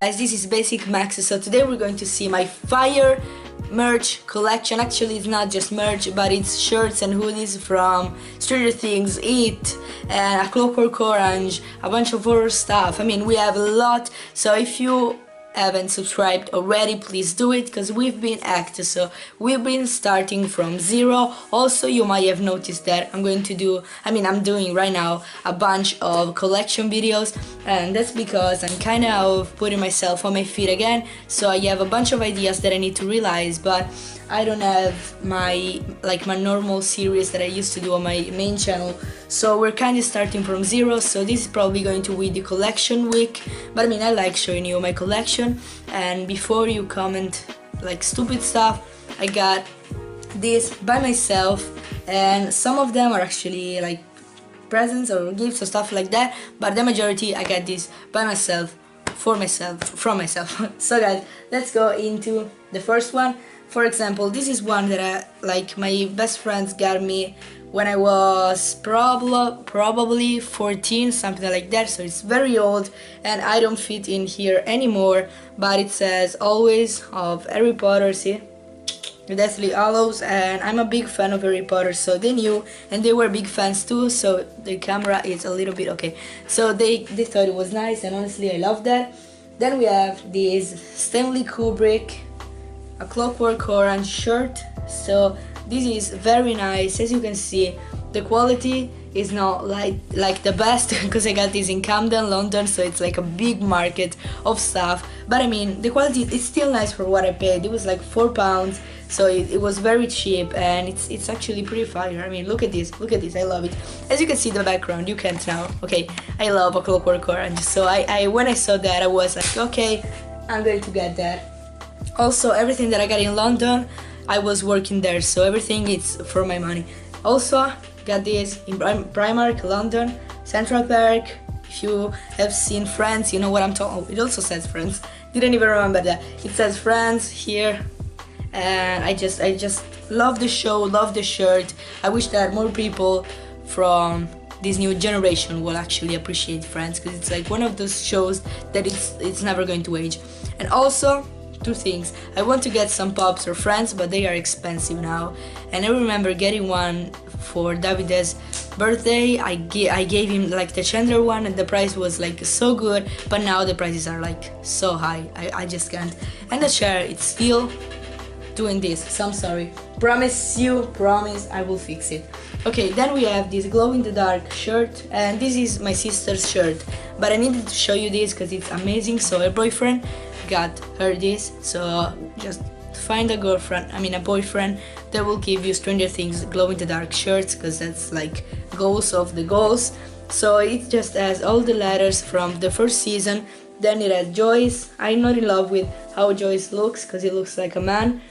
Guys, this is Basic Max. So today we're going to see my fire merch collection. Actually, it's not just merch, but it's shirts and hoodies from Stranger Things, It, and A Clockwork Orange, a bunch of horror stuff. I mean, we have a lot. So if you haven't subscribed already, please do it, because we've been active, so we've been starting from zero. Also, you might have noticed that I'm doing right now a bunch of collection videos, and that's because I'm kind of putting myself on my feet again. So I have a bunch of ideas that I need to realize, but I don't have my normal series that I used to do on my main channel. So we're kind of starting from zero, so this is probably going to be the collection week. But I mean, I like showing you my collection. And before you comment like stupid stuff, I got this by myself, and some of them are actually like presents or gifts or stuff like that, but the majority I got this by myself, from myself. So guys, let's go into the first one. For example, this is one that my best friends got me when I was probably 14, something like that. So it's very old and I don't fit in here anymore, but it says always of Harry Potter. See, Deathly Hallows, and I'm a big fan of Harry Potter, so they knew, and they were big fans too. So the camera is a little bit okay, so they thought it was nice, and honestly I love that. Then we have this Stanley Kubrick A Clockwork Orange shirt. So this is very nice. As you can see, the quality is not like the best because I got this in Camden, London, so it's like a big market of stuff. But I mean, the quality is still nice for what I paid. It was like £4, so it was very cheap, and it's actually pretty fire. I mean, look at this, I love it. As you can see the background, you can't now. Okay, I love A Clockwork Orange, so I when I saw that I was like, okay, I'm going to get that. Also, everything that I got in London, I was working there, so everything is for my money. Also, got this in Primark, London, Central Park. If you have seen Friends, you know what I'm talking. Oh, it also says Friends. Didn't even remember that. It says Friends here, and I just love the show, love the shirt. I wish that more people from this new generation will actually appreciate Friends, because it's like one of those shows that it's never going to age. And also, two things. I want to get some Pops or Friends, but they are expensive now. And I remember getting one for Davide's birthday. I gave him like the Chandler one, and the price was like so good, but now the prices are like so high. I just can't. And the chair, it's still doing this, so I'm sorry. Promise I will fix it. Okay, then we have this glow in the dark shirt, and this is my sister's shirt, but I needed to show you this because it's amazing. So her boyfriend got her this, so just find a boyfriend that will give you Stranger Things glow in the dark shirts, because that's like goals of the goals. So it just has all the letters from the first season. Then it has Joyce. I'm not in love with how Joyce looks, because it looks like a man,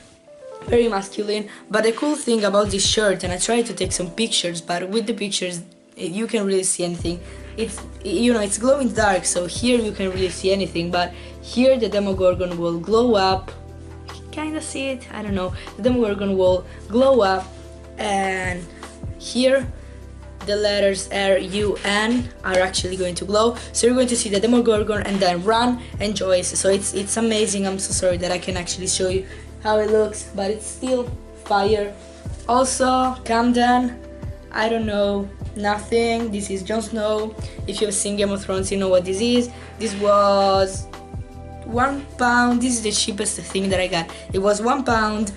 very masculine. But the cool thing about this shirt, and I tried to take some pictures, but with the pictures you can't really see anything. It's glow in the dark, so here you can really see anything, but here the Demogorgon will glow up. You can kind of see it, I don't know. The Demogorgon will glow up, and here the letters R-U-N are actually going to glow. So you're going to see the Demogorgon and then Ron and Joyce. So it's amazing. I'm so sorry that I can actually show you how it looks, but it's still fire. Also, Camden, I don't know, nothing. This is Jon Snow. If you've seen Game of Thrones, you know what this is. This was £1. This is the cheapest thing that I got. It was £1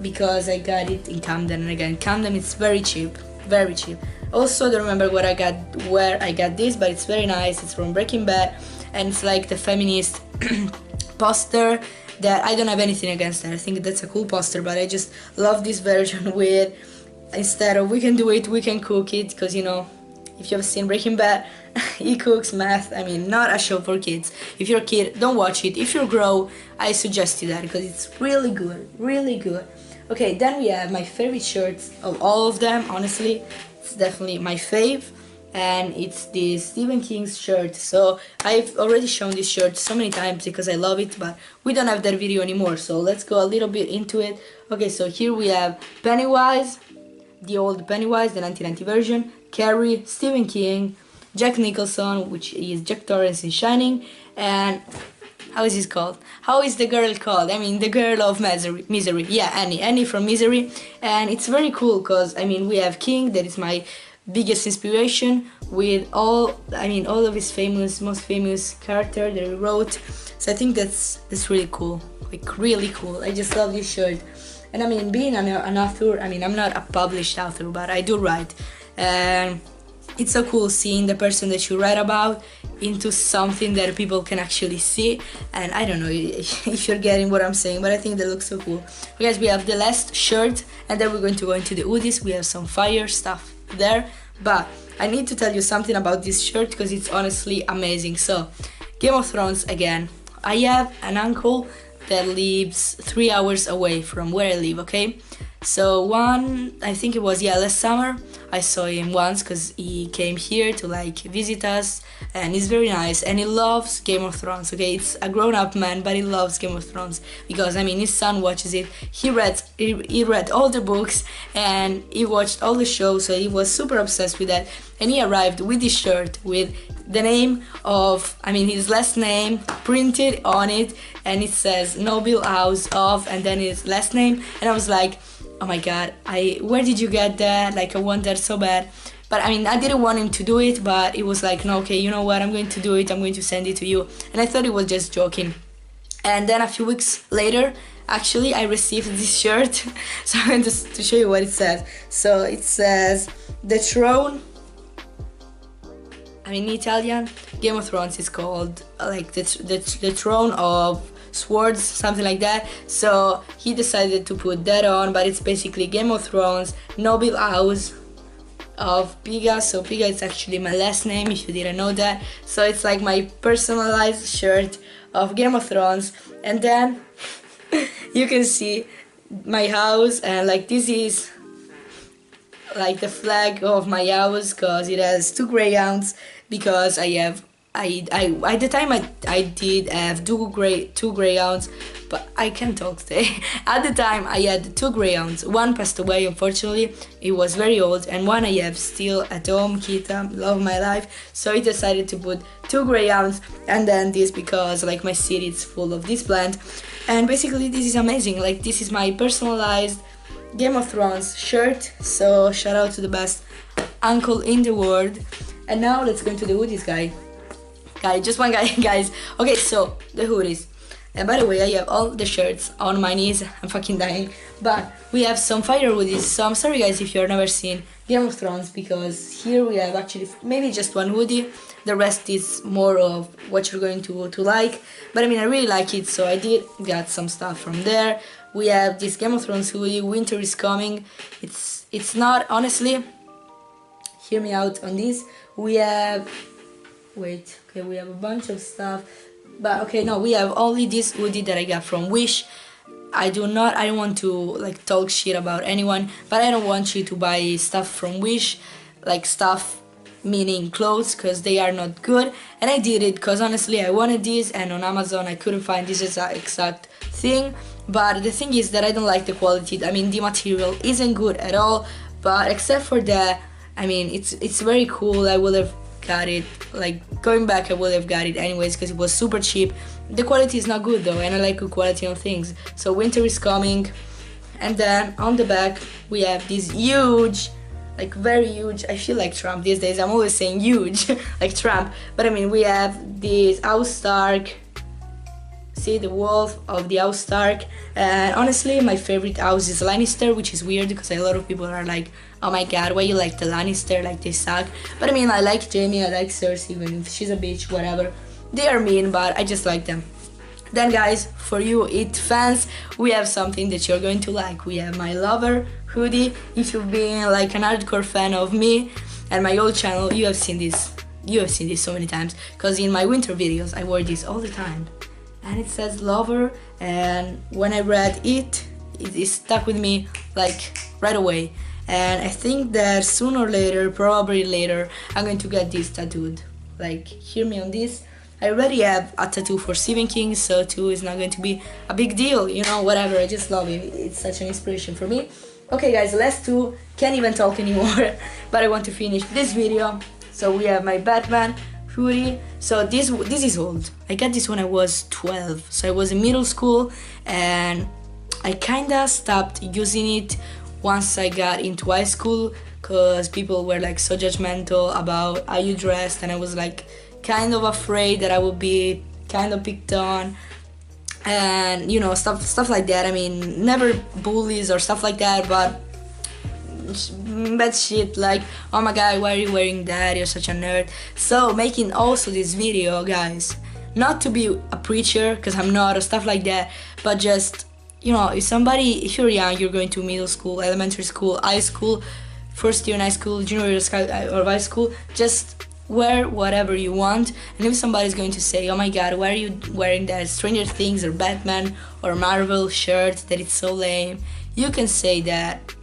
because I got it in Camden, and again, Camden it's very cheap, very cheap. Also, don't remember where I got this, but it's very nice. It's from Breaking Bad, and it's like the feminist poster that I don't have anything against that. I think that's a cool poster, but I just love this version with, instead of we can do it, we can cook it, because you know, if you have seen Breaking Bad, he cooks meth. I mean, not a show for kids. If you're a kid, don't watch it. If you grow, I suggest you that, because it's really good, really good. Okay, then we have my favorite shirts of all of them. Honestly, it's definitely my fave, and it's this Stephen King's shirt. So I've already shown this shirt so many times because I love it, but we don't have that video anymore, so let's go a little bit into it. Okay, so here we have Pennywise, the old Pennywise, the 1990 version, Carrie, Stephen King, Jack Nicholson, which is Jack Torrance in Shining, and how is this called? How is the girl called? I mean, the girl of Misery. Yeah, Annie from Misery. And it's very cool because, I mean, we have King, that is my biggest inspiration, with all of his most famous character that he wrote. So I think that's really cool, like really cool. I just love this shirt. And I mean, being an author, I mean, I'm not a published author, but I do write. And it's so cool seeing the person that you write about into something that people can actually see. And I don't know if you're getting what I'm saying, but I think that looks so cool. Okay, guys, we have the last shirt, and then we're going to go into the hoodies. We have some fire stuff there, but I need to tell you something about this shirt because it's honestly amazing. So, Game of Thrones again. I have an uncle that lives 3 hours away from where I live, okay? So I think it was, last summer, I saw him once because he came here to like visit us, and he's very nice, and he loves Game of Thrones, okay? It's a grown-up man, but he loves Game of Thrones because, I mean, his son watches it. He read all the books, and he watched all the shows, so he was super obsessed with that. And he arrived with his shirt with the name of, I mean, his last name printed on it, and it says Noble House of, and then his last name. And I was like, oh my god, where did you get that? Like, I want that so bad. But I mean, I didn't want him to do it, but it was like, no, okay, you know what, I'm going to do it, I'm going to send it to you. And I thought he was just joking. And then a few weeks later, actually, I received this shirt. So I'm going to show you what it says. So it says, the throne, I mean, in Italian, Game of Thrones is called like the throne of swords, something like that. So he decided to put that on, but it's basically Game of Thrones, Noble House of Piga. So Piga is actually my last name, if you didn't know that. So it's like my personalized shirt of Game of Thrones. And then you can see my house, and like this is like the flag of my house because it has 2 greyhounds, because at the time I did have two greyhounds, but I can't talk today. At the time I had 2 greyhounds. One passed away, unfortunately. It was very old, and one I have still at home, Kita, love my life. So I decided to put 2 greyhounds, and then this because like my city is full of this plant. And basically this is amazing. Like, this is my personalized Game of Thrones shirt. So shout out to the best uncle in the world. And now let's go into the hoodies, just one guy, guys. Okay, so the hoodies. And by the way, I have all the shirts on my knees. I'm fucking dying. But we have some fire hoodies. So I'm sorry, guys, if you've never seen Game of Thrones, because here we have actually maybe just one hoodie. The rest is more of what you're going to like. But I mean, I really like it, so I did got some stuff from there. We have this Game of Thrones hoodie. Winter is coming. It's not, honestly. Hear me out on this. We have, we have a bunch of stuff, but okay, no, we have only this hoodie that I got from Wish. I don't want to like talk shit about anyone, but I don't want you to buy stuff from Wish, like stuff meaning clothes, because they are not good. And I did it because honestly I wanted this, and on Amazon I couldn't find this exact thing. But the thing is that I don't like the quality. I mean, the material isn't good at all, but except for that, I mean, it's very cool. I would have got it, like, going back I would have got it anyways because it was super cheap. The quality is not good though, and I like good quality on things. So winter is coming. And then on the back we have this huge, like very huge, I feel like Trump these days, I'm always saying huge like Trump, but I mean, we have this House Stark. See the wolf of the House Stark. And honestly, my favorite house is Lannister, which is weird because a lot of people are like, oh my god, why you like the Lannister, like they suck. But I mean, I like Jaime, I like Cersei, even if she's a bitch, whatever. They are mean, but I just like them. Then guys, for you It fans, we have something that you're going to like. We have my Lover hoodie. If you've been like an hardcore fan of me and my old channel, you have seen this so many times, because in my winter videos I wore this all the time. And it says Lover, and when I read it stuck with me like right away. And I think that sooner or later, probably later, I'm going to get this tattooed. Like, hear me on this. I already have a tattoo for Stephen King, so 2 is not going to be a big deal, you know, whatever. I just love it. It's such an inspiration for me. Okay guys, the last 2, can't even talk anymore, but I want to finish this video. So we have my Batman hoodie. So this is old. I got this when I was 12, so I was in middle school, and I kinda stopped using it once I got into high school, because people were like so judgmental about how you dressed, and I was like kind of afraid that I would be kind of picked on, and you know, stuff like that. I mean, never bullies or stuff like that, but bad shit like, oh my god, why are you wearing that, you're such a nerd. So making also this video, guys, not to be a preacher, because I'm not, or stuff like that, but just, you know, if you're young, you're going to middle school, elementary school, high school, first year in high school, junior year or high school, just wear whatever you want. And if somebody's going to say, oh my god, why are you wearing that Stranger Things or Batman or Marvel shirt that it's so lame, you can say that.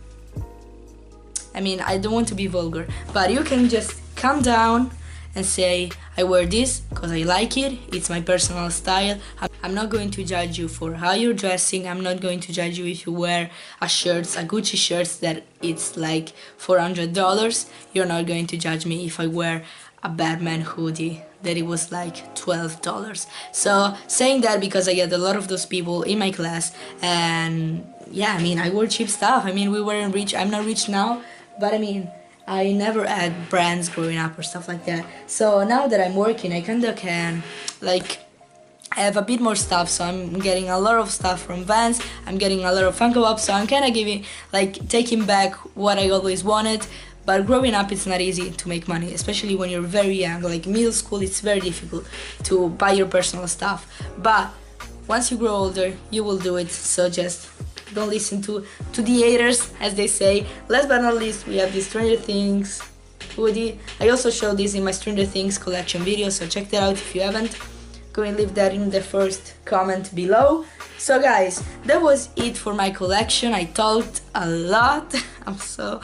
I mean, I don't want to be vulgar, but you can just calm down and say, I wear this because I like it, it's my personal style. I'm not going to judge you for how you're dressing. I'm not going to judge you if you wear a Gucci shirt that it's like $400. You're not going to judge me if I wear a Batman hoodie that it was like $12. So saying that because I get a lot of those people in my class, and yeah, I mean, I wore cheap stuff. I mean, we weren't rich. I'm not rich now, but I mean, I never had brands growing up or stuff like that. So now that I'm working, I kinda can like have a bit more stuff. So I'm getting a lot of stuff from Vans, I'm getting a lot of Funko Pops, so I'm kinda giving, like, taking back what I always wanted. But growing up, it's not easy to make money, especially when you're very young. Like middle school, it's very difficult to buy your personal stuff. But once you grow older, you will do it. So just don't listen to the haters, as they say. Last but not least, we have the Stranger Things hoodie. I also showed this in my Stranger Things collection video, so check that out if you haven't. Go and leave that in the first comment below. So guys, that was it for my collection. I talked a lot. I'm so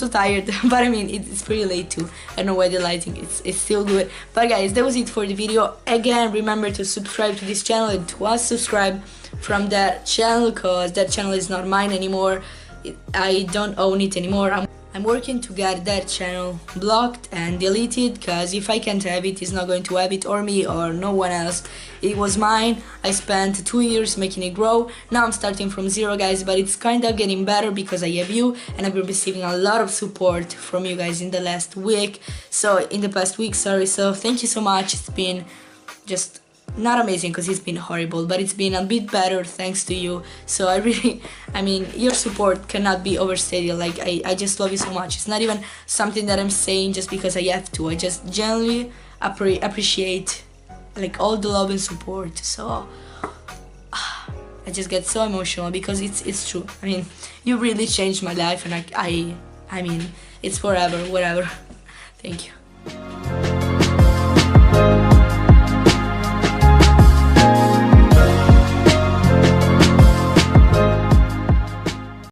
tired, but I mean, it's pretty late too. I don't know why the lighting, it's still good. But guys, that was it for the video. Again, remember to subscribe to this channel and to unsubscribe from that channel, because that channel is not mine anymore. I don't own it anymore. I'm working to get that channel blocked and deleted, because if I can't have it, it's not going to have it, or me or no one else. It was mine. I spent 2 years making it grow. Now I'm starting from zero, guys, but it's kind of getting better because I have you, and I've been receiving a lot of support from you guys in the past week. So thank you so much. It's been just not amazing, because it's been horrible, but it's been a bit better thanks to you. So I mean, your support cannot be overstated. Like, I just love you so much. It's not even something that I'm saying just because I have to. I just genuinely appreciate like all the love and support. So I just get so emotional because it's true. I mean, you really changed my life, and I mean, it's forever, whatever. Thank you.